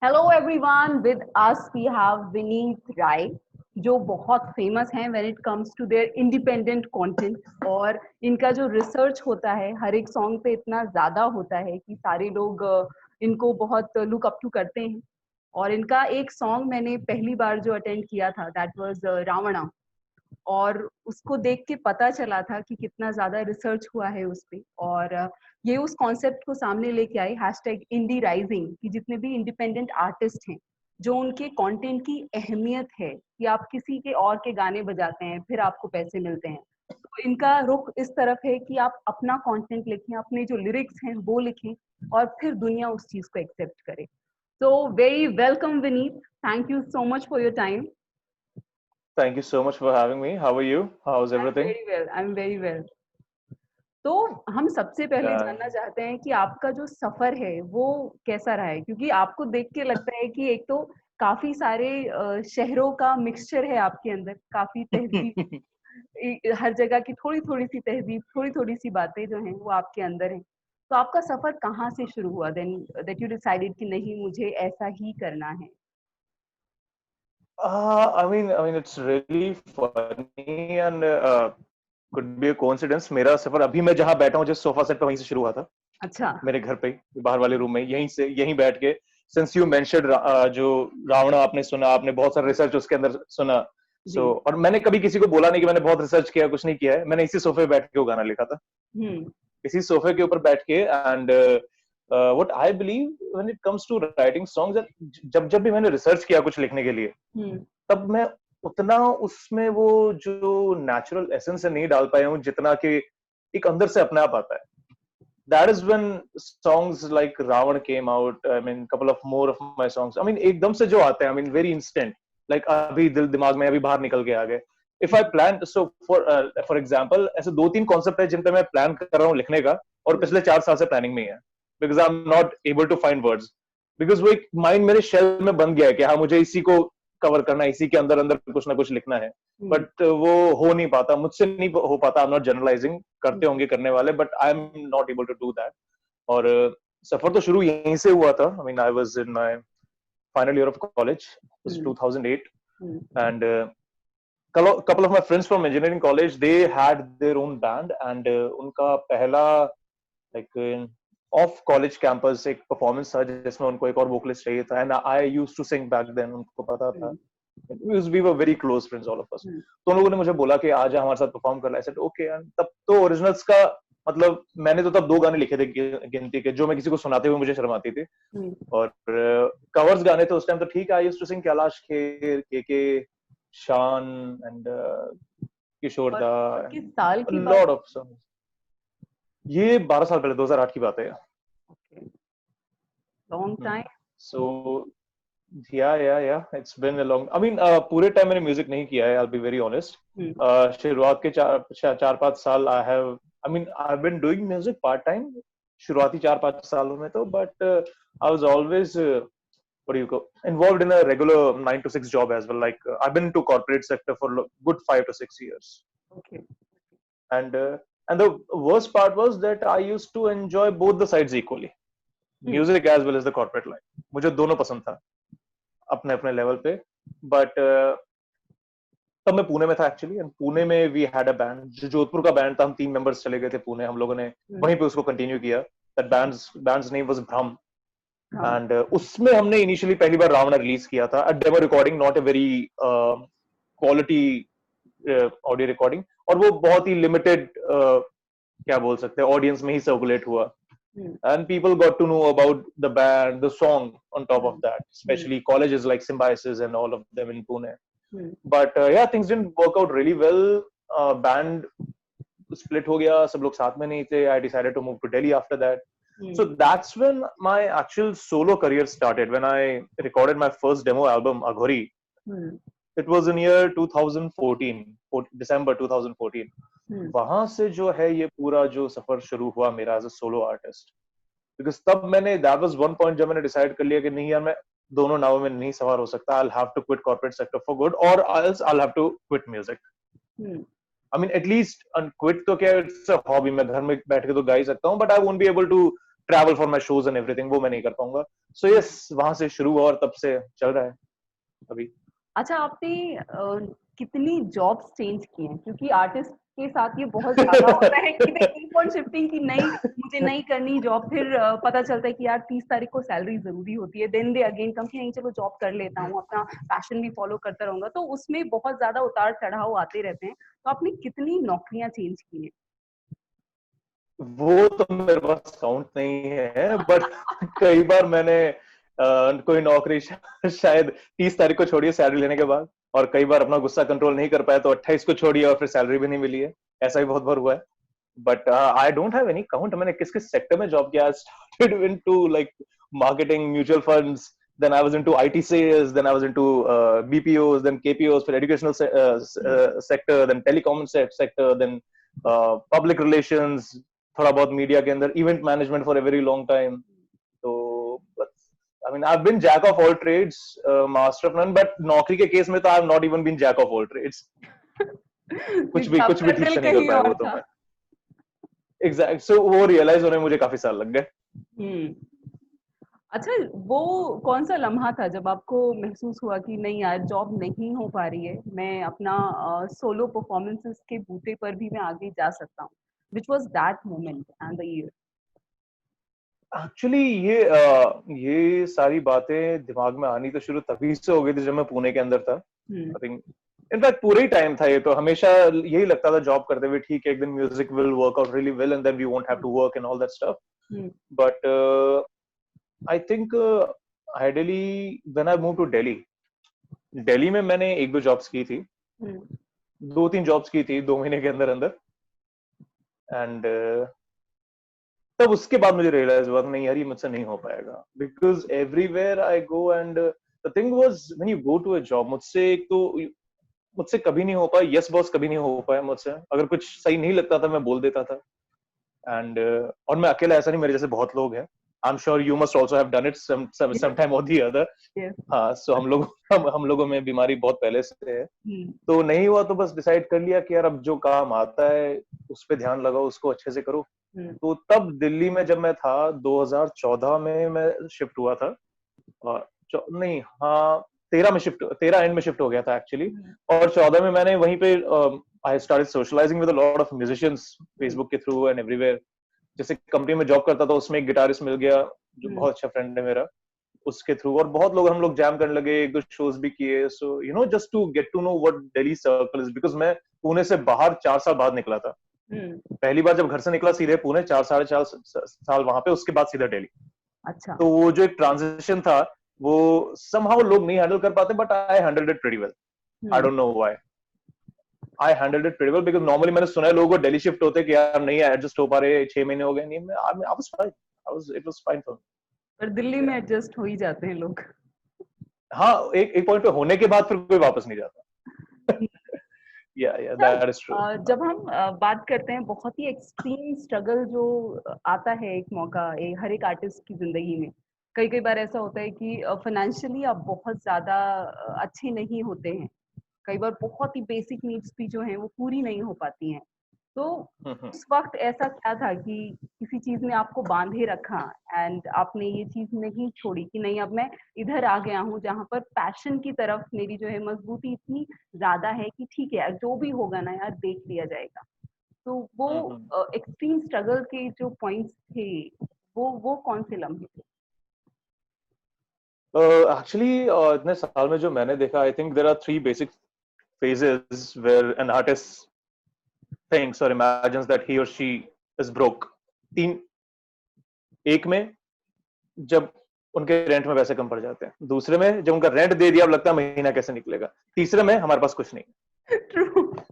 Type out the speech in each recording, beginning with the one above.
Hello everyone, with us we have Vineet Rai जो बहुत famous हैं when it comes to their independent content. और इनका जो रिसर्च होता है हर एक सॉन्ग पे इतना ज़्यादा होता है कि सारे लोग इनको बहुत लुक अप टू करते हैं। और इनका एक सॉन्ग मैंने पहली बार जो अटेंड किया था दैट वाज रावणा। और उसको देख के पता चला था कि कितना ज्यादा रिसर्च हुआ है उस पे। और ये उस कॉन्सेप्ट को सामने लेके आई हैशटैग इंडी राइजिंग कि जितने भी इंडिपेंडेंट आर्टिस्ट हैं जो उनके कंटेंट की अहमियत है कि आप किसी के और के गाने बजाते हैं फिर आपको पैसे मिलते हैं। तो इनका रुख इस तरफ है कि आप अपना कंटेंट लिखें, अपने जो लिरिक्स हैं वो लिखें और फिर दुनिया उस चीज को एक्सेप्ट करे। So very welcome, Vineet. Thank you so much for your time. Thank you so much for having me. How are you? How's I'm everything? very well. I'm very well. तो हम सबसे पहले Yeah. जानना चाहते हैं कि आपका जो सफर है वो कैसा रहा है, क्योंकि आपको देख के लगता है कि एक तो काफी सारे शहरों का मिक्सचर है आपके अंदर, काफी तहजीब, हर जगह की थोड़ी थोड़ी सी तहजीब, थोड़ी थोड़ी सी बातें जो हैं वो आपके अंदर हैं। तो आपका सफर कहाँ से शुरू हुआ देन दैट यू डिसाइडेड कि नहीं मुझे ऐसा ही करना है? I mean, it's really funny and could be a coincidence. मेरा सफर अभी मैं जहाँ बैठा हूँ जिस सोफा सेट पे वहीं से शुरू हुआ था, अच्छा। मेरे घर पे ही, बाहर वाले रूम में, यहीं बैठ के। सिंस यू मेंशनड जो रावण आपने सुना, आपने बहुत सारा रिसर्च उसके अंदर सुना। जी। और मैंने कभी किसी को बोला नहीं कि मैंने बहुत रिसर्च किया, कुछ नहीं किया है। मैंने इसी सोफे पे बैठ के वो गाना लिखा था, हम्म। इसी सोफे के ऊपर बैठ के। And what I believe when it comes to writing songs, जब जब भी मैंने रिसर्च किया कुछ लिखने के लिए, हम्म। तब मैं उतना उसमें वो जो नेचुरल एसेंस है नहीं डाल पाया हूँ जितना कि एक अंदर से अपने आप आता है। That is when songs like Ravan came out. I mean, couple of more of my songs. I mean, एकदम से जो आते हैं, I mean, very instant. Like अभी दिल दिमाग में अभी बाहर निकल के आ गए. If I plan, so for example, ऐसे दो तीन कॉन्सेप्ट है जिन पे मैं प्लान कर रहा हूँ लिखने का, और पिछले 4 साल से प्लानिंग में ही है. Because I'm not able to find words. Because वो एक माइंड मेरे शेल में बन गया है कि हाँ मुझे इसी को कवर करना है, इसी के अंदर अंदर कुछ ना कुछ लिखना है. बट वो हो नहीं पाता, मुझसे नहीं हो पाता. आई एम नॉट जनरलाइजिंग, करते होंगे करने वाले, but I am not able to do that. और सफर तो शुरू यहीं से हुआ था. I mean, I was in my final year of college, was 2008. And couple of my friends from engineering college, they had their own band. And उनका पहला like ऑफ कॉलेज कैंपस एक परफॉर्मेंस था जिसमें उनको एक और वोकलिस्ट चाहिए था. And I used to sing back then, उनको पता था. We were very close friends, all of us. तो उन लोगों ने मुझे बोला कि आजा हमारे साथ परफॉर्म कर. I said okay. And तब तो ओरिजिनल्स का मतलब मैंने तो तब 2 गाने लिखे थे गिनती के, जो मैं किसी को सुनाते हुए मुझे शर्म आती थी. और कवर्स गाने थे उस टाइम तो ठीक है. I used to sing Kailash Kher, के शान एंड किशोर दा, किस साल की बात? Lot of songs. ये 12 साल पहले, 2008 की बात है. Long time. So yeah, it's been a long. I mean, पूरे टाइम मैंने म्यूजिक नहीं किया है. I'll be very honest. शुरुआत के 4-5 साल I mean, I've been doing music part time. शुरुआती 4-5 सालों में तो, but I was always what do you call, involved in a regular 9 to 6 job as well. Like I've been into corporate sector for good 5 to 6 years. Okay. And the worst part was that I used to enjoy both the sides equally. Music as well as the corporate life. मुझे दोनों पसंद था अपने अपने level पे. But तब मैं पुणे में था एक्चुअली. एंड पुणे में वी हैड अ बैंड, जो जोधपुर का बैंड था. हम 3 मेंबर्स चले गए थे पुणे. हम लोगों ने वहीं पे उसको कंटिन्यू किया. दैट बैंड्स नेम वाज भ्रम. एंड उसमें हमने इनिशियली पहली बार रावण रिलीज किया था. अ demo recording, not a very quality audio recording. और वो बहुत ही लिमिटेड क्या बोल सकते हैं, ऑडियंस में ही सर्कुलेट हुआ. And people got to know about the band, the song on top of that, especially colleges like Symbiosis and all of them in Pune. But yeah, things didn't work out really well. Band split हो गया, सब लोग साथ में नहीं थे. I decided to move to Delhi after that. So that's when my actual solo career started, when I recorded my first demo album, Aghori. It was in year 2014, December 2014. वहां से जो है ये पूरा जो सफर शुरू हुआ मेरा as a solo artist. Because तब मैंने, दैट वाज वन पॉइंट जब मैंने डिसाइड कर लिया कि नहीं यार, मैं दोनों नावों में नहीं सवार हो सकता. I will have to quit corporate sector for good, और else I will have to quit music. I mean at least quit तो क्या, इट्स अ हॉबी. मैं घर में बैठ के तो गा ही सकता हूँ, but I won't be able to travel for my shows and everything, वो मैं नहीं कर पाऊंगा. सो यस, वहां से शुरू हुआ और तब से चल रहा है अभी. अच्छा, आपने कितनी जॉब्स चेंज की हैं? क्योंकि आर्टिस्ट के साथ ये बहुत ज्यादा होता है कि दे कीप ऑन शिफ्टिंग कि नहीं मुझे नहीं करनी जॉब, फिर पता चलता है कि यार 30 तारीख को सैलरी जरूरी होती है, देन दे अगेन कम कि नहीं चलो जॉब कर लेता हूँ, अपना पैशन भी फॉलो करता रहूंगा, तो उसमें बहुत ज्यादा उतार चढ़ाव आते रहते हैं. तो आपने कितनी नौकरियां चेंज की हैं? वो तो मेरे पास काउंट नहीं है, बट कई बार मैंने कोई नौकरी शायद 30 तारीख को छोड़ी है सैलरी लेने के बाद, और कई बार अपना गुस्सा कंट्रोल नहीं कर पाया तो 28 को छोड़ी और फिर सैलरी भी नहीं मिली है. ऐसा भी बहुत बार हुआ है. But I don't have any count मैंने किस किस सेक्टर में जॉब किया. I started into like marketing, mutual funds, then I was into IT sales, then I was into BPOs, then KPOs for educational sector, then telecom sector, then public relations, थोड़ा बहुत media के अंदर, event management for a very long time. तो I mean I have been jack of all trades, master of none. But नौकरी के case में तो I have not even been jack of all trades. क्योंकि कुछ भी आपका ठीक दिल से नहीं कर कहीं पाया और वो तो था. मैं. एग्जैक्ट. सो वो रियलाइज होने में मुझे काफी साल लग गए. हम्म. अच्छा, वो कौन सा लम्हा था जब आपको महसूस हुआ कि नहीं यार जॉब नहीं हो पा रही है, मैं अपना सोलो परफॉर्मेंसेस के बूते पर भी मैं आगे जा सकता हूँ? Which was that moment and the year? Actually ये सारी बातें दिमाग में आनी तो शुरू तभी से हो गई थी जब मैं पुणे के अंदर था. आई थिंक इनफैक्ट पूरे ही टाइम था ये, तो हमेशा यही लगता था जॉब करते हुए ठीक है एक दिन music will work out really well and then we won't have to work and all that stuff. But I think ideally when I move to Delhi, Delhi में मैंने एक दो जॉब्स की थी, दो तीन जॉब्स की थी 2 महीने के अंदर अंदर. एंड तब उसके बाद मुझे रियलाइज हुआ नहीं यार ये मुझसे नहीं हो पाएगा, because everywhere I go and the thing was when you go to a job, मुझसे एक तो मुझसे कभी नहीं हो पाया यस बॉस, कभी नहीं हो पाया मुझसे. अगर कुछ सही नहीं लगता था मैं बोल देता था. एंड और मैं अकेला ऐसा नहीं, मेरे जैसे बहुत लोग हैं. I am sure you must also have done it some time और द अदर. हाँ, सो हम लोगों में बीमारी बहुत पहले से है. तो नहीं हुआ तो बस डिसाइड कर लिया कि यार अब जो काम आता है उस पर ध्यान लगाओ, उसको अच्छे से करो. तो तब दिल्ली में जब मैं था 2014 में मैं शिफ्ट हुआ था. और नहीं, हाँ 13 एंड में शिफ्ट हो गया था एक्चुअली. और 14 में मैंने वहीं पे I started socialising with a lot of musicians Facebook के थ्रू एंड एवरीवेयर. जैसे कंपनी में जॉब करता था उसमें एक गिटारिस्ट मिल गया जो बहुत अच्छा फ्रेंड है मेरा, उसके थ्रू. और बहुत लोग हम लोग जैम करने लगे, एक दो शोज भी किए. So you know just to get to know what Delhi circle is, because मैं पुणे से बाहर 4 साल बाद निकला था. पहली बार जब घर से निकला सीधे पुणे, 4 साढ़े 4 साल वहां पे, उसके बाद सीधा दिल्ली. अच्छा. तो वो जो एक ट्रांजिशन था वो समहाउ लोग नहीं हैंडल कर पाते, but I handled it pretty well. I don't know why I handled it pretty well, because normally मैंने सुना है लोगों को दिल्ली शिफ्ट होते कि यार नहीं एडजस्ट हो पा रहे, 6 महीने हो गए. नहीं, मैं I was fine, it was fine for me. पर दिल्ली में एडजस्ट हो ही जाते हैं लोग. हाँ, एक पॉइंट पे होने के बाद फिर कोई वापस नहीं जाता. या दैट इज ट्रू. जब हम बात करते हैं बहुत ही एक्सट्रीम स्ट्रगल जो आता है एक मौका हर एक आर्टिस्ट की जिंदगी में, कई कई बार ऐसा होता है कि फाइनेंशियली आप बहुत ज्यादा अच्छे नहीं होते हैं, कई बार बहुत ही बेसिक नीड्स भी जो हैं वो पूरी नहीं हो पाती हैं. तो उस वक्त ऐसा क्या था कि किसी चीज ने आपको बांधे रखा एंड आपने ये चीज नहीं छोड़ी कि नहीं अब मैं इधर आ गया हूँ जहाँ पर पैशन की तरफ मेरी जो है मजबूती इतनी ज्यादा है कि ठीक है यार जो भी होगा ना यार देख लिया जाएगा. तो वो एक्सट्रीम स्ट्रगल के जो पॉइंट्स थे वो कौन से लम्हे थे? एक्चुअली इतने साल में जो मैंने देखा, I think there are 3 basic phases where an artist thinks or imagines that he or she is broke. 3. एक में जब उनके रेंट में पैसे कम पड़ जाते हैं, दूसरे में जब उनका रेंट दे दिया अब लगता है महीना कैसे निकलेगा, तीसरे में हमारे पास कुछ नहीं.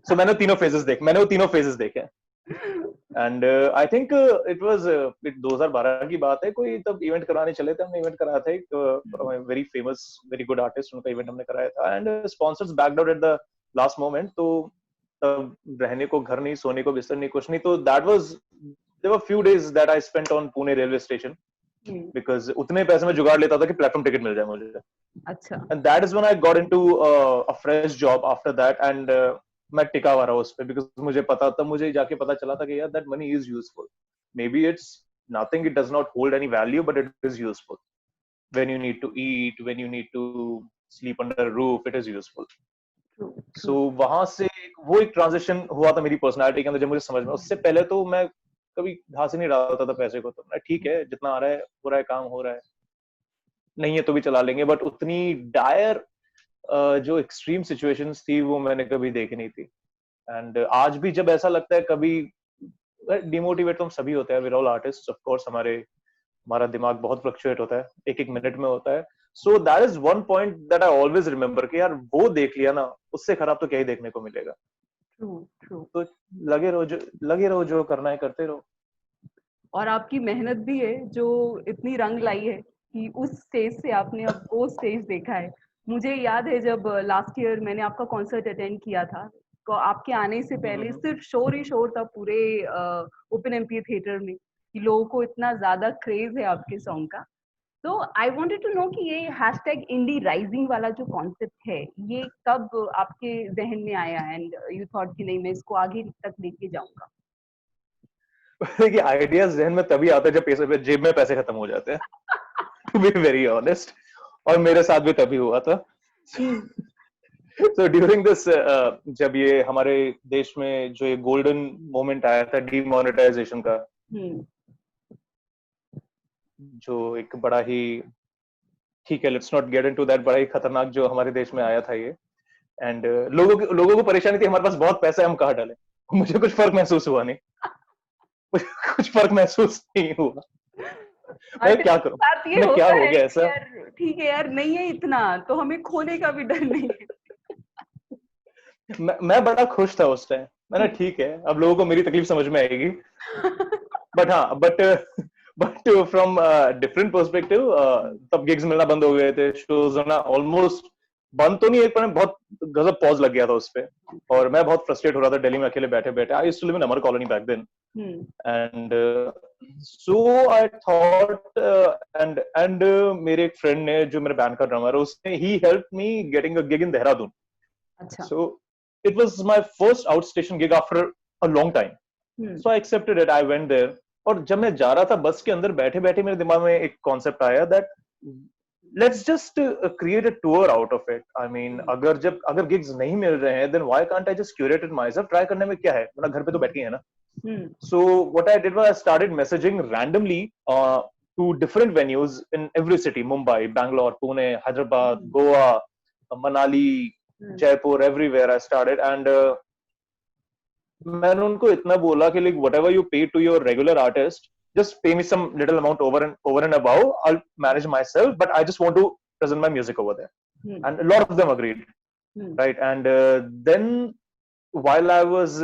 So मैंने वो तीनों फेजेस देखे. And I think it was 2012 की बात है, कोई तब इवेंट कराने चले थे, हमने इवेंट कराया था एक very famous very good artist, उनका इवेंट हमने कराया था. And sponsors backed out at the last moment. तो तब रहने को घर नहीं, सोने को बिस्तर नहीं, कुछ नहीं. तो that was there were few days that I spent on Pune railway station, because उतने पैसे में जुगाड़ लेता था कि प्लेटफॉर्म टिकट मिल जाए मुझे. अच्छा. And that is when I got into a fresh job after that. And मैं टिका हुआ रहा उस पे, बिकॉज मुझे पता, तब मुझे जाके पता चला था कि यार that money is useful. May be it's nothing, it does not hold any value, but it is useful. When you need to eat, when you need to sleep under a roof, it is useful. True, So true. वहां से वो एक transition हुआ था मेरी personality के अंदर, जब मुझे समझ में, उससे पहले तो मैं कभी घास ही नहीं डालता था पैसे को, तो मैं ठीक है जितना आ रहा है हो रहा है, काम हो रहा है, नहीं है तो भी चला लेंगे, बट उतनी डायर जो एक्सट्रीम सिचुएशंस थी वो मैंने कभी देखी नहीं थी. एंड आज भी जब ऐसा लगता है कभी, डिमोटिवेट तो हम सभी होते हैं, we all artist of course, हमारा दिमाग बहुत फ्लक्चुएट होता है, एक एक मिनट में होता है. So that is one point that I always remember कि यार वो देख लिया ना, उससे खराब तो क्या ही देखने को मिलेगा. True, true. तो लगे रहो जो करना है करते रहो. और आपकी मेहनत भी है जो इतनी रंग लाई है कि उस स्टेज से आपने अब वो स्टेज देखा है. मुझे याद है जब लास्ट ईयर मैंने आपका कॉन्सर्ट अटेंड किया था, तो आपके आने से पहले सिर्फ शोर ही शोर था पूरे ओपन एम्पी थिएटर में कि लोगों को इतना ज्यादा क्रेज है आपके सॉन्ग का. तो आई वांटेड टू नो कि ये हैशटैग इंडी राइजिंग वाला जो कॉन्सेप्ट है, ये कब आपके जहन में आया एंड यू थॉट कि नहीं मैं इसको आगे तक लेके जाऊंगा? देखिए, आइडियाज जहन में तभी आता है जब पैसे, जेब में पैसे खत्म हो जाते हैं, टू बी वेरी ऑनेस्ट. और मेरे साथ भी तभी हुआ था. So during this, जब ये हमारे देश में जो ये गोल्डन मोमेंट आया था डीमोनेटाइजेशन का, जो एक बड़ा ही, ठीक है let's not get into that, बड़ा ही खतरनाक जो हमारे देश में आया था ये. एंड लोगों को परेशानी थी, हमारे पास बहुत पैसा है, हम कहाँ डालें. मुझे कुछ फर्क महसूस हुआ नहीं. कुछ फर्क महसूस नहीं हुआ. मैं क्या करूं, मैं क्या हो गया ऐसा. ठीक है यार, नहीं है इतना तो हमें खोने का भी डर नहीं है. मैं बड़ा खुश था उस टाइम. मैंने ठीक है, अब लोगों को मेरी तकलीफ समझ में आएगी. बट हाँ, बट फ्रॉम डिफरेंट पर्सपेक्टिव, तब गिग्स मिलना बंद हो गए थे, शोज होना ऑलमोस्ट बंद तो नहीं, एक पर बहुत गजब पॉज लग गया था उस पे. और मैं बहुत फ्रस्ट्रेट हो रहा था दिल्ली में अकेले बैठे बैठे. I used to live in Amar colony back then. And so I thought, and मेरे एक फ्रेंड ने, जो मेरे बैंड का ड्रमर है, उसने ही help me getting a gig in Dehradun. अच्छा. So it was my first outstation gig after a long time. So I accepted it. I went there. और जब मैं जा रहा था बस के अंदर बैठे बैठे मेरे दिमाग में एक कॉन्सेप्ट आया that let's just create a tour out of it. I mean, अगर gigs नहीं मिल रहे हैं, then why can't I just curate it myself? Try करने में क्या है, मतलब घर पे तो बैठ के है ना. So what I did was I started messaging randomly to different venues in every city: Mumbai, Bangalore, Pune, Hyderabad, Goa, Manali, Jaipur, everywhere I started. And मैंने उनको इतना बोला कि like whatever you pay to your regular artist, just pay me some little amount over and above, I will manage myself, but I just want to present my music over there. And a lot of them agreed, right. And then while I was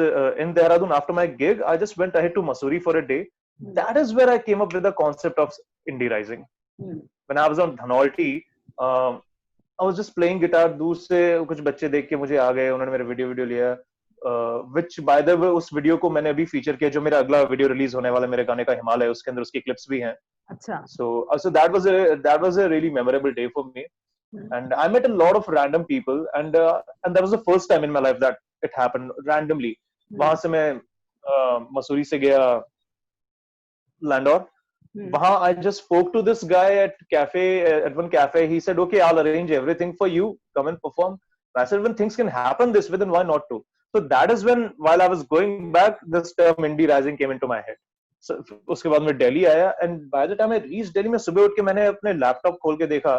in Dehradun after my gig, I just went ahead to Mussoorie for a day. That is where I came up with the concept of indie rising. When I was on Dhanolti, I was just playing guitar. दूर से कुछ बच्चे देख के मुझे आ गए, उन्होंने मेरा वीडियो लिया, which by the way उस वीडियो को मैंने अभी फीचर किया, जो मेरा अगला वीडियो रिलीज होने वाला है मेरे गाने का हिमालय, उसके अंदर उसकी क्लिप्स भी हैं. अच्छा. So that was a really memorable day for me. And I met a lot of random people, and that was the first time in my life that it happened randomly. वहां से मैं मसूरी से गया लैंडोर. वहां I just spoke to this guy at one cafe. He said, "Okay, I'll arrange everything for you. Come and perform." And I said, "When things can happen this way, then why not to?" So that is when, while I was going back, this term indie rising came into my head. So उसके बाद मैं दिल्ली आया, and by the time I reached Delhi में सुबह उठ के मैंने अपने लैपटॉप खोल के देखा,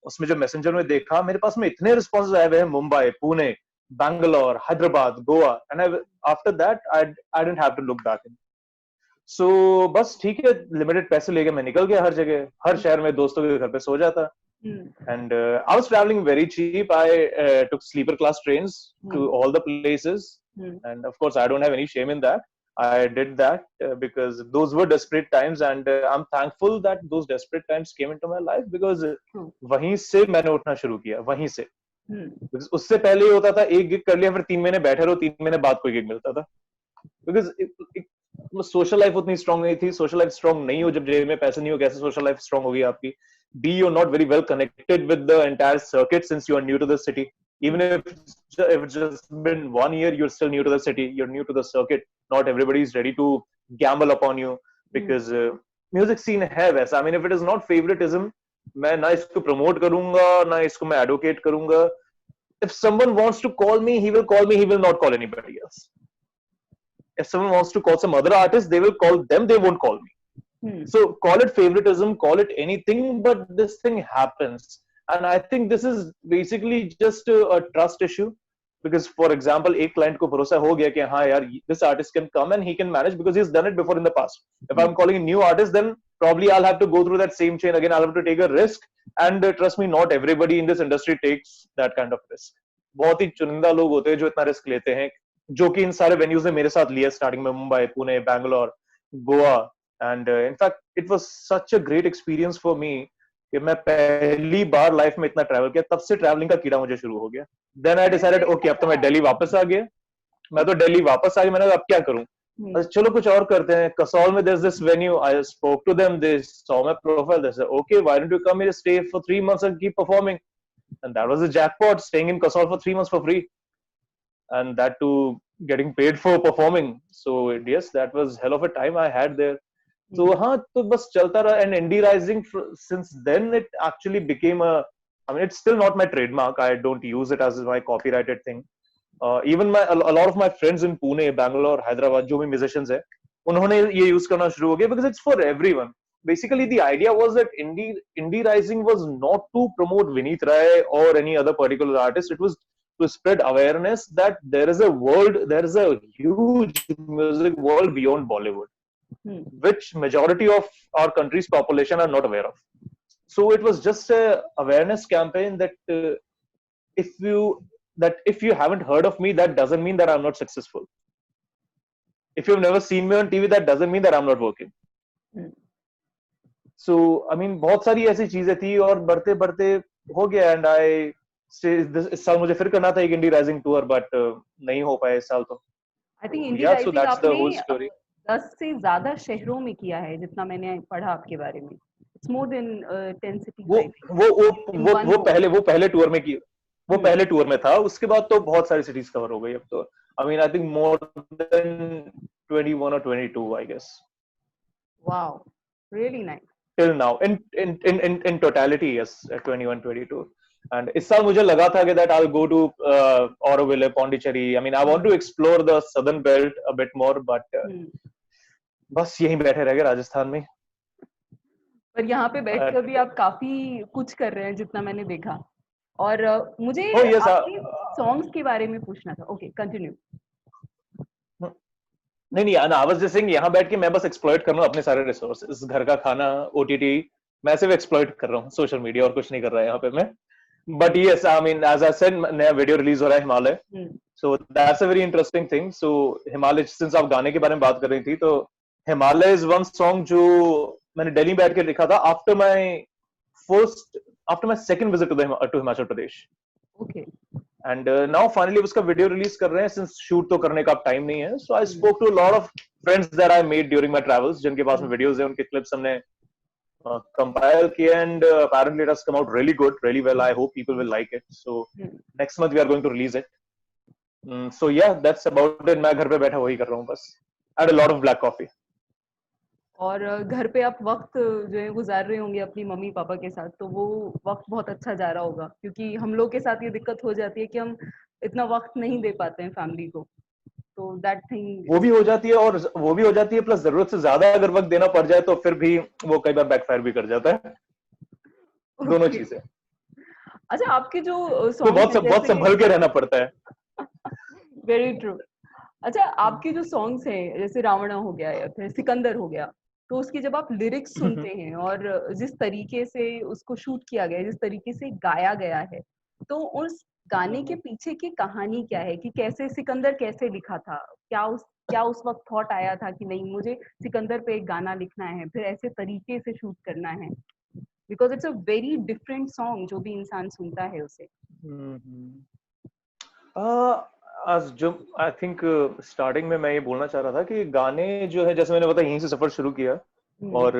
उसमें जो मैसेंजर में देखा, मेरे पास में इतने रिस्पॉन्सेज आए हुए हैं, Mumbai, Pune, Bangalore, Hyderabad, Goa. And after that I didn't have to look back in. So बस ठीक है, लिमिटेड पैसे लेके मैं निकल गया हर जगह, हर शहर में दोस्तों के घर पे सो जाता. And I was traveling very cheap. I took sleeper class trains to all the places. And of course, I don't have any shame in that. I did that because those were desperate times, and I'm thankful that those desperate times came into my life, because वहीं से मैंने उठना शुरू किया, वहीं से. Because उससे पहले ये होता था, एक गिग कर लिया, फिर 3 महीने बैठे रहो, 3 महीने बाद कोई गिग मिलता था. Because सोशल लाइफ उतनी स्ट्रांग नहीं थी. सोशल लाइफ स्ट्रांग नहीं हो जब जेब में पैसे नहीं हो, कैसे सोशल लाइफ स्ट्रांग होगी आपकी? B, you're not very well connected with the entire circuit since you are new to the city. Even if it's just been 1 year, you're still new to the city, you're new to the circuit. Not everybody is ready to gamble upon you, because music scene है वैसा. I mean if it is not favouritism, मैं ना इसको promote करूंगा ना इसको मैं advocate करूंगा. If someone wants to call me, he will call me, he will not call anybody else. If someone wants to call some other artist, they will call them, they won't call me. So call it favoritism, call it anything, but this thing happens. And I think this is basically just a trust issue. Because for example, एक client को भरोसा हो गया कि हाँ यार, this artist can come and he can manage because he's done it before in the past. If I'm calling a new artist, then probably I'll have to go through that same chain again. I'll have to take a risk. And trust me, not everybody in this industry takes that kind of risk. बहुत ही चुनिंदा लोग होते हैं जो इतना risk लेते हैं, जो कि इन सारे वेन्यूज ने मेरे साथ लिया स्टार्टिंग में, Mumbai, Pune, Bangalore, Goa. And in fact it was such a great experience for me कि मैं पहली बार लाइफ में इतना ट्रैवल किया. तब से ट्रैवलिंग का कीड़ा मुझे शुरू हो गया. देन आई डिसाइडेड ओके, अब तो मैं दिल्ली वापस आ गया. मैं तो दिल्ली वापस आ गया, मैंने अब क्या करूं. चलो कुछ और करते हैं. कसौल में there's this venue. I spoke to them, they saw my profile, they said okay, why don't you come here, stay for 3 months and keep performing. And that was a jackpot, staying in Kasol for 3 months for free, and that too getting paid for performing. So yes, that was hell of a time I had there. So हाँ, तो बस चलता रहा. And indie rising, since then it actually became a, I mean it's still not my trademark, I don't use it as my copyrighted thing. Even a lot of my friends in Pune, Bangalore, Hyderabad, जो भी musicians है, उन्होंने ये use करना शुरू हो गया because it's for everyone. Basically the idea was that indie rising was not to promote Vineet Rai or any other particular artist. It was to spread awareness that there is a world, there is a huge music world beyond Bollywood, which majority of our country's population are not aware of. So it was just a awareness campaign that if you haven't heard of me, that doesn't mean that I'm not successful. If you've never seen me on TV, that doesn't mean that I'm not working. So I mean बहुत सारी ऐसी चीजें थी और बढ़ते बढ़ते हो गया. एंड इस साल मुझे फिर करना था एक इंडी राइजिंग टूर, बट नहीं हो पाया इस साल. तो आई थिंक इंडी राइजिंग आपने 10 से ज्यादा शहरों में किया है जितना मैंने पढ़ा आपके बारे में. It's more than 10 cities. वो पहले टूर में की, वो पहले टूर में था. उसके बाद तो बहुत सारी सिटीज कवर हो गई अब तो. I mean I think more than 21 or 22 I guess. Wow, really nice. Till now in totality, yes, at 21 22. And इस साल मुझे लगा था कि that I'll go to Auroville, Pondicherry. I mean I want to explore the southern belt a bit more, but बस यहीं बैठे रह गए राजस्थान में. पर यहाँ पे बैठकर भी आप काफी कुछ कर रहे हैं जितना मैंने देखा. और मुझे आपके सॉन्ग्स के बारे में पूछना था. Okay, continue. नहीं आई वाज जस्ट सेइंग, यहाँ बैठ के मैं बस एक्सप्लॉइट कर रहा हूँ अपने सारे रिसोर्सेज. घर का खाना, ओटीटी, मैं सिर्फ एक्सप्लॉइट कर रहा हूँ. सोशल मीडिया और कुछ नहीं कर रहा है यहाँ पे मैं. But yes, I mean as I said, नया वीडियो रिलीज हो रहा है Himalaya. So that's a very interesting thing. So Himalaya, since आप गाने के बारे में बात कर रही थी, तो हिमालय इज वन सॉन्ग जो मैंने दिल्ली बैठ के लिखा था after my second visit to Himachal Pradesh. Okay. And now finally उसका वीडियो रिलीज कर रहे हैं, since शूट तो करने का टाइम नहीं है. So I spoke to a lot of friends that I made during my travels, जिनके पास में वीडियोस हैं, उनके क्लिप्स हमने compile किए, and apparently it has come out really good, really well. I hope people will like it. So next month we are going to release it. So yeah, that's about it. मैं घर पे बैठा वही कर रहा हूँ बस. And a lot of black coffee. और घर पे आप वक्त जो है गुजार रहे होंगे अपनी मम्मी पापा के साथ, तो वो वक्त बहुत अच्छा जा रहा होगा. क्योंकि हम लोग के साथ ये दिक्कत हो जाती है कि हम इतना वक्त नहीं दे पाते हैं फैमिली को. तो दैट थिंग वो भी हो जाती है, और वो भी हो जाती है, प्लस जरूरत से ज्यादा अगर वक्त देना पड़ जाए तो फिर भी वो कई बार बैकफायर भी कर जाता है. दोनों चीजें. अच्छा, आपके जो तो बहुत संभल के रहना पड़ता है. Very true. अच्छा, आपके जो सॉन्ग्स हैं, जैसे रावणा हो गया या फिर सिकंदर हो गया, तो उसकी जब आप लिरिक्स सुनते हैं और जिस तरीके से उसको शूट किया गया है, जिस तरीके से गाया गया है, तो उस गाने के पीछे की कहानी क्या है कि कैसे सिकंदर कैसे लिखा था? क्या उस वक्त थॉट आया था कि नहीं, मुझे सिकंदर पे एक गाना लिखना है, फिर ऐसे तरीके से शूट करना है? Because it's a very different song जो भी इंसान सुनता है उसे. जो आई थिंक स्टार्टिंग में मैं ये बोलना चाह रहा था कि गाने जो है, जैसे मैंने बताया, यहीं से सफर शुरू किया. और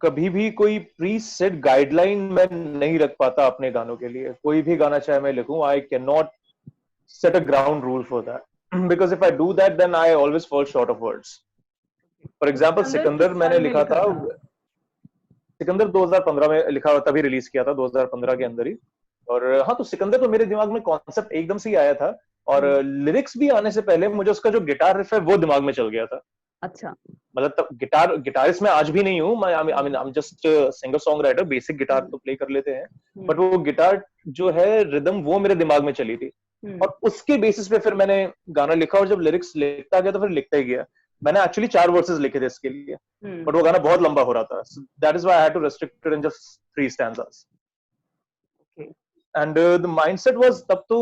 कभी भी कोई प्री सेट गाइडलाइन मैं नहीं रख पाता अपने गानों के लिए. कोई भी गाना चाहे मैं लिखूं, I cannot set a ground rule for that, because if I do that then I always fall short of words. For example Sikandar Sikandar किस मैंने साल में लिखा लिखा था, था? सिकंदर 2015 में लिखा, तभी रिलीज किया था 2015 के अंदर ही। और हाँ, तो सिकंदर तो मेरे दिमाग में कॉन्सेप्ट एकदम से ही आया था, और हम्म, लिरिक्स भी आने से पहले मुझे उसका जो गिटार रिफ है वो दिमाग में चल गया था। अच्छा। मतलब तब गिटारिस्ट मैं आज भी नहीं हूँ, मैं I mean hmm, I am just singer song writer, basic guitar hmm, तो प्ले कर लेते हैं, बट हम्म, वो गिटार जो है रिदम वो मेरे दिमाग में चली थी, हम्म, और उसके बेसिस पे फिर मैंने गाना लिखा, और जब लिरिक्स लिखता गया तो फिर लिखता ही गया। मैंने एक्चुअली 4 वर्सेस लिखे थे इसके लिए, हम्म, बट वो गाना बहुत लंबा हो रहा था, that is why I had to restrict it in just 3 stanzas. Okay. And the mindset was तब तो,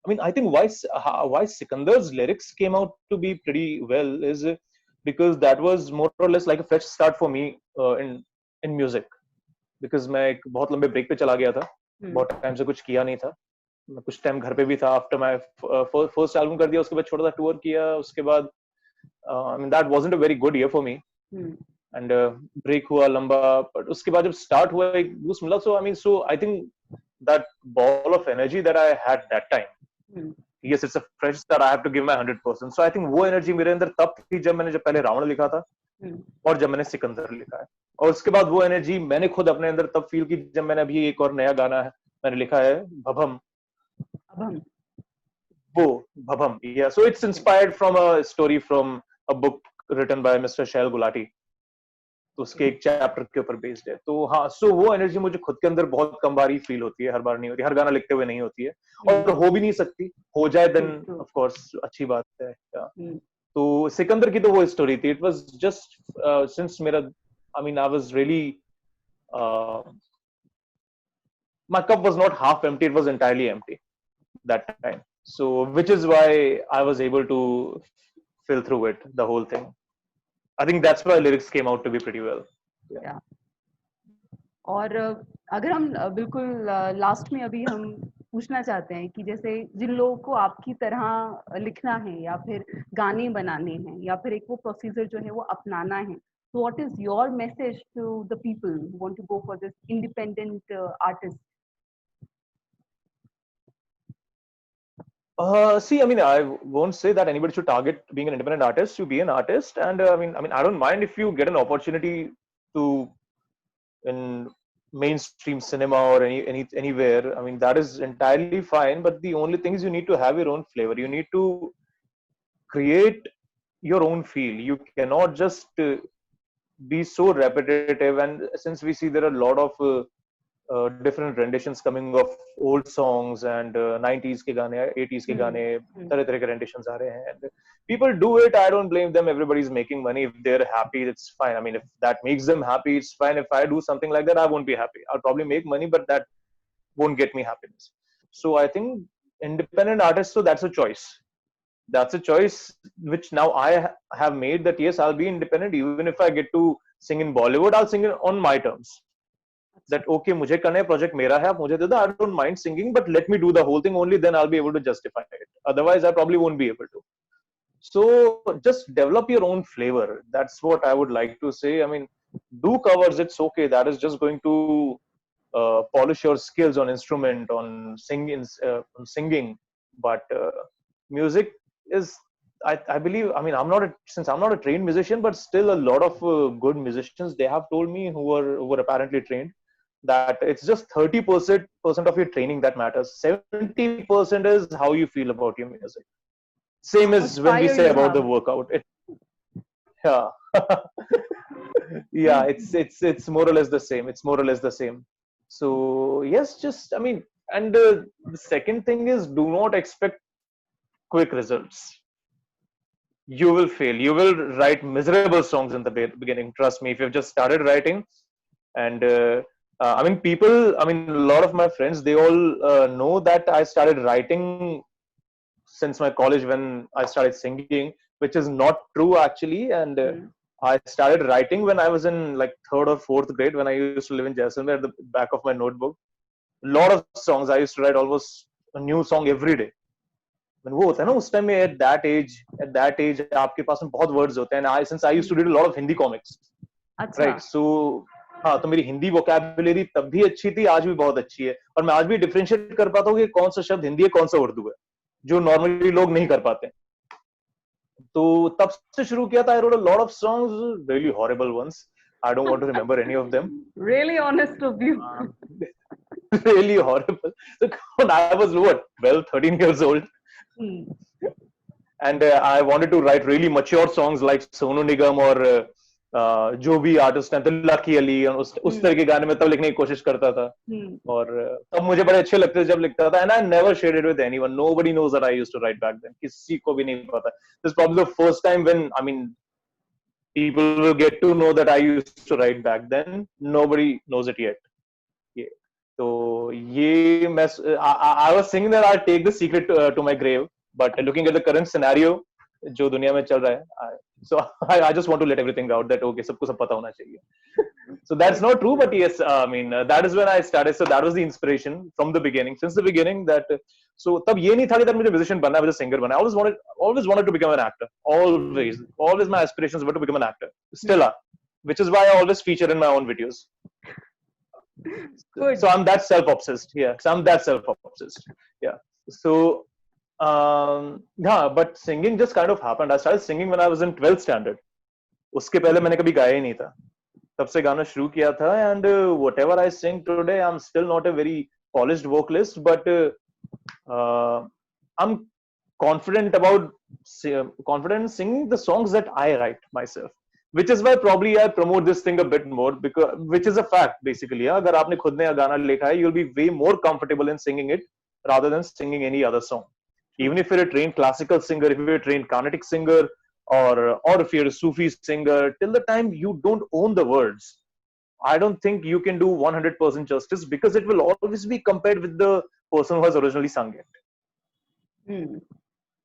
I mean, I think why Sikandar's lyrics came out to be pretty well is because that was more or less like a fresh start for me in music. Because मैं एक बहुत लंबे break पे चला गया था, हम्म, बहुत टाइम से कुछ किया नहीं था, मैं कुछ टाइम घर पे भी था। आफ्टर मैं फर्स्ट एल्बम कर दिया, उसके बाद छोटा सा टूर किया, उसके बाद I mean that wasn't a very good year for me, hmm, and break हुआ लंबा। बट उसके बाद जब स्टार्ट हुआ एक बूस्ट मिला, so I mean so I think that ball of energy that I had that time, hmm, yes, it's a fresh start, I have to give my 100%. So I think वो energy मेरे अंदर तब थी जब पहले रावण लिखा था, हम्म, और जब मैंने सिकंदर लिखा है। और उसके बाद वो एनर्जी मैंने खुद अपने अंदर तब फील की जब मैंने अभी एक और नया गाना है मैंने लिखा है, भभम। अब हम। वो भभम, yeah, so it's okay. inspired from a story from a book written by Mr. Shail Gulati, तो उसके एक चैप्टर के ऊपर बेस्ड है। तो हाँ, सो वो एनर्जी मुझे खुद के अंदर बहुत कम बार ही फील होती है, हर बार नहीं होती, हर गाना लिखते हुए नहीं होती है, और हो भी नहीं सकती। हो जाए true, then true. Of course अच्छी बात है। तो सिकंदर की तो वो स्टोरी थी, इट वाज जस्ट सिंस मेरा, आई mean I was really, my cup was not half empty, it was entirely empty that time, so which is why I was able to fill through it, the whole thing. I think that's why lyrics came out to be pretty well. Yeah. या और अगर हम बिल्कुल last में अभी हम पूछना चाहते हैं कि जैसे जिन लोगों को आपकी तरह लिखना है या फिर गाने बनाने हैं या फिर एक वो प्रोसीजर जो है वो अपनाना है, तो what is your message to the people who want to go for this independent artist? See, I mean, I won't say that anybody should target being an independent artist to be an artist, and I don't mind if you get an opportunity to in mainstream cinema or anywhere. I mean, that is entirely fine. But the only thing is, you need to have your own flavor. You need to create your own feel. You cannot just be so repetitive. And since we see there are a lot of different renditions coming of old songs and 90s के गाने, 80s के गाने, तरह तरह के renditions आ रहे हैं, and people do it. I don't blame them. Everybody's making money. If they're happy, it's fine. I mean, if that makes them happy, it's fine. If I do something like that, I won't be happy. I'll probably make money, but that won't get me happiness. So I think independent artists, so that's a choice. That's a choice which now I have made, that yes, I'll be independent. Even if I get to sing in Bollywood, I'll sing it on my terms. That okay, मुझे करना है, project मेरा है, आप मुझे दे दो, I don't mind singing, but let me do the whole thing, only then I'll be able to justify it. Otherwise, I probably won't be able to. So just develop your own flavor. That's what I would like to say. I mean, do covers, it's okay. That is just going to polish your skills on instrument, on singing. But music is, I believe, I mean, since I'm not a trained musician, but still a lot of good musicians, they have told me, who were apparently trained, that it's just 30% of your training that matters. 70% is how you feel about your music. Same How much as when we fire say you about the have. workout. Yeah. Yeah, it's more or less the same. It's more or less the same. So yes, just I mean, and the second thing is, do not expect quick results. You will fail. You will write miserable songs in the beginning. Trust me. If you've just started writing, and I mean, people. I mean, a lot of my friends, they all know that I started writing since my college when I started singing, which is not true actually. And I started writing when I was in like third or fourth grade, when I used to live in Jaisalmer. At the back of my notebook, a lot of songs. I used to write almost a new song every day. When वो होता है ना उस time में, at that age आपके पास में बहुत words होते हैं, and since I used to read a lot of Hindi comics, अच्छा। right? So हाँ, तो मेरी हिंदी वोकैबुलरी तब भी अच्छी थी, आज भी बहुत अच्छी है, और मैं आज भी डिफरेंशिएट कर पाता हूँ कि कौन सा शब्द हिंदी है, कौन सा उर्दू है, जो नॉर्मली लोग नहीं कर पाते। तो तब से शुरू किया था. I wrote a lot of songs, really horrible ones. I don't want to remember any of them. Really honest of you. Really horrible. So when I was what, 12, 13 years old, Hmm. and I wanted to write really mature songs like Sonu Nigam or जो भी artist हैं, तो lucky Ali, उस तरह के गाने में तब लिखने की कोशिश करता था. और तब मुझे बड़े अच्छे लगते थे जब लिखता था. And I never shared it with anyone. Nobody knows that I used to write back then. किसी को भी नहीं पता. This is probably the first time when, I mean, people will get to know that I used to write back then. Nobody knows it yet. Yeah. So ये मैं I was thinking that I'll take the secret to my grave, but looking at the current scenario जो दुनिया में चल रहा है, so I just want to let everything out that okay, सबको सब पता होना चाहिए. So that's not true, but yes, I mean that is when I started. So that was the inspiration from the beginning, since the beginning. That so तब ये नहीं था कि मुझे musician बनना है, मुझे singer बनना है. Always wanted to become an actor. Always my aspirations were to become an actor. Still are, which is why I always feature in my own videos. Good. So I'm that self-obsessed. Yeah, so I'm that self-obsessed. Yeah. So yeah, but singing just kind of happened. I started singing when I was in 12th standard. उसके पहले मैंने कभी गाया ही नहीं था. तब से गाना शुरू किया था, and whatever I sing today, I'm still not a very polished vocalist, but I'm confident in singing the songs that I write myself. Which is why probably I promote this thing a bit more, because which is a fact basically. अगर आपने खुद ने गाना लिखा है, you'll be way more comfortable in singing it rather than singing any other song. Even if you're a trained classical singer, if you're a trained Carnatic singer, or if you're a Sufi singer, till the time you don't own the words, I don't think you can do 100% justice, because it will always be compared with the person who has originally sung it.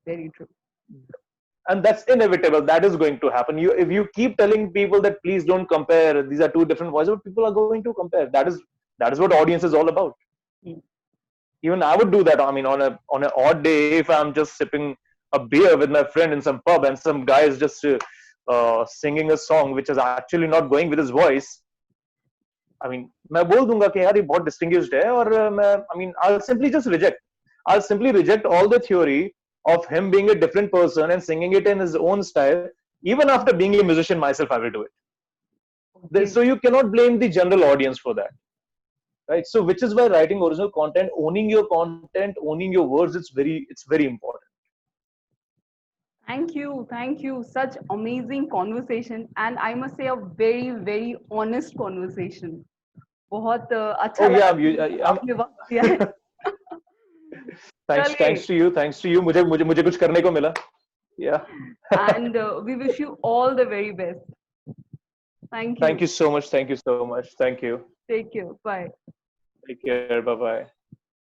Very true. And that's inevitable. That is going to happen. If you keep telling people that please don't compare, these are two different voices, people are going to compare. That is what audience is all about. Even I would do that. I mean, on an odd day, if I'm just sipping a beer with my friend in some pub and some guy is just singing a song which is actually not going with his voice, I mean, मैं बोल दूंगा कि यार ये बहुत distinguished है, और I mean, I'll simply reject all the theory of him being a different person and singing it in his own style. Even after being a musician myself, I will do it. Okay. So you cannot blame the general audience for that. Right, so which is why writing original content, owning your content, owning your words, it's very important. Thank you. Such amazing conversation, and I must say a very, very honest conversation. बहुत अच्छा लगा आपने वक्त दिया है. Thanks to you. मुझे कुछ करने को मिला. Yeah. And we wish you all the very best. Thank you. Thank you so much. Thank you. Take care. Bye. Take care. Bye-bye.